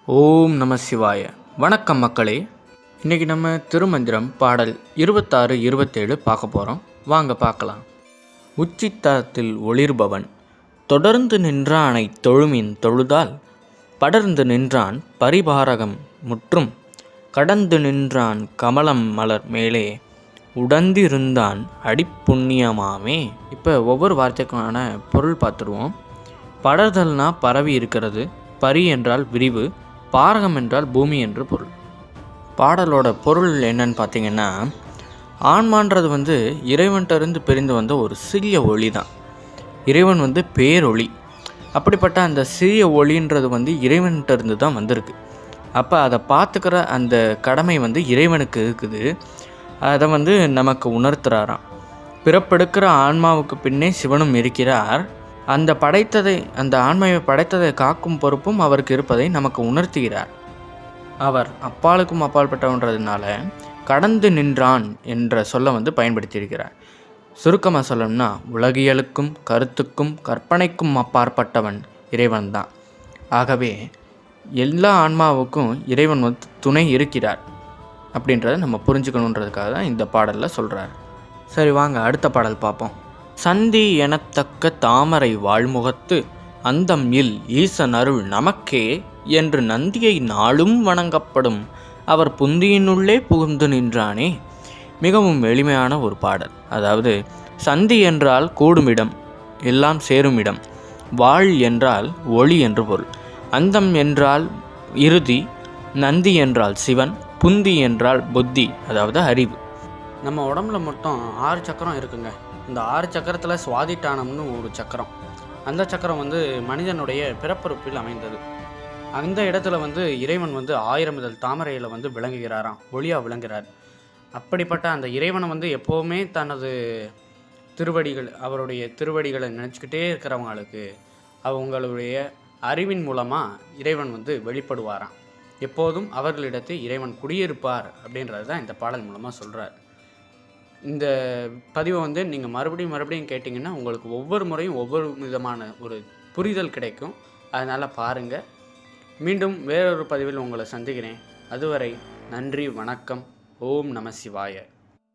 ஓம் நம சிவாய. வணக்கம் மக்களே. இன்றைக்கி நம்ம திருமந்திரம் பாடல் 26, 27 பார்க்க போகிறோம். வாங்க பார்க்கலாம். உச்சித்தத்தில் ஒளிர்பவன் தொடர்ந்து நின்றானை தொழுமின் தொழுதால் படர்ந்து நின்றான் பரிபாரகம் முற்றும் கடந்து நின்றான் கமலம் மலர் மேலே உடந்திருந்தான் அடிப்புண்ணியமாமே. இப்போ ஒவ்வொரு வார்த்தைக்கான பொருள் பார்த்துருவோம். படர்தல்னா பரவி இருக்கிறது, பரி என்றால் விரிவு, பாரகம் என்றால் பூமி என்று பொருள். பாடலோட பொருள் என்னன்னு பார்த்தீங்கன்னா, ஆன்மான்றது இறைவன்கிட்டருந்து பிரிந்து வந்த ஒரு சிறிய ஒளி தான். இறைவன் பேரொளி. அப்படிப்பட்ட அந்த சிறிய ஒளின்றது இறைவன்கிட்டருந்து தான் வந்திருக்கு. அப்போ அதை பார்த்துக்கிற அந்த கடமை இறைவனுக்கு இருக்குது. அதை நமக்கு உணர்த்துறாராம். பிறப்பெடுக்கிற ஆன்மாவுக்கு பின்னே சிவனும் இருக்கிறார். அந்த ஆன்மாவை படைத்ததை காக்கும் பொறுப்பும் அவருக்கு இருப்பதை நமக்கு உணர்த்துகிறார். அவர் அப்பாலுக்கும் அப்பாற்பட்டவன்றதுனால கடந்து நின்றான் என்ற சொல்ல பயன்படுத்தியிருக்கிறார். சுருக்கமாக சொல்லணும்னா, உலகியலுக்கும் கருத்துக்கும் கற்பனைக்கும் அப்பாற்பட்டவன் இறைவன் தான். ஆகவே எல்லா ஆன்மாவுக்கும் இறைவன் துணை இருக்கிறார் அப்படின்றத நம்ம புரிஞ்சுக்கணுன்றதுக்காக தான் இந்த பாடலில் சொல்கிறார். சரி, வாங்க அடுத்த பாடல் பார்ப்போம். சந்தி எனத்தக்க தாமரை வாழ்முகத்து அந்தம் இல் ஈசன் அருள் நமக்கே என்று நந்தியை நாளும் வணங்கப்படும் அவர் புந்தியினுள்ளே புகுந்து நின்றானே. மிகவும் எளிமையான ஒரு பாடல். அதாவது, சந்தி என்றால் கூடுமிடம், எல்லாம் சேரும் இடம். வாழ் என்றால் ஒளி என்று பொருள். அந்தம் என்றால் இறுதி. நந்தி என்றால் சிவன். புந்தி என்றால் புத்தி, அதாவது அறிவு. நம்ம உடம்புல மொத்தம் 6 சக்கரம் இருக்குங்க. இந்த 6 சக்கரத்தில் சுவாதிட்டானம்னு ஒரு சக்கரம். அந்த சக்கரம் மனிதனுடைய பிறப்புறுப்பில் அமைந்தது. அந்த இடத்துல இறைவன் 1000 இதழ் தாமரையில் விளங்குகிறாராம், ஒளியாக விளங்குகிறார். அப்படிப்பட்ட அந்த இறைவனை எப்போவுமே தனது அவருடைய திருவடிகளை நினச்சிக்கிட்டே இருக்கிறவங்களுக்கு அவங்களுடைய அறிவின் மூலமாக இறைவன் வெளிப்படுவாராம். எப்போதும் அவர்களிடத்தில் இறைவன் குடியிருப்பார் அப்படின்றது தான் இந்த பாடல் மூலமாக சொல்கிறார். இந்த பதிவை நீங்கள் மறுபடியும் கேட்டிங்கன்னா உங்களுக்கு ஒவ்வொரு முறையும் ஒவ்வொரு விதமான ஒரு புரிதல் கிடைக்கும். அதனால் பாருங்கள். மீண்டும் வேறொரு பதிவில் உங்களை சந்திக்கிறேன். அதுவரை நன்றி, வணக்கம். ஓம் நம சிவாய.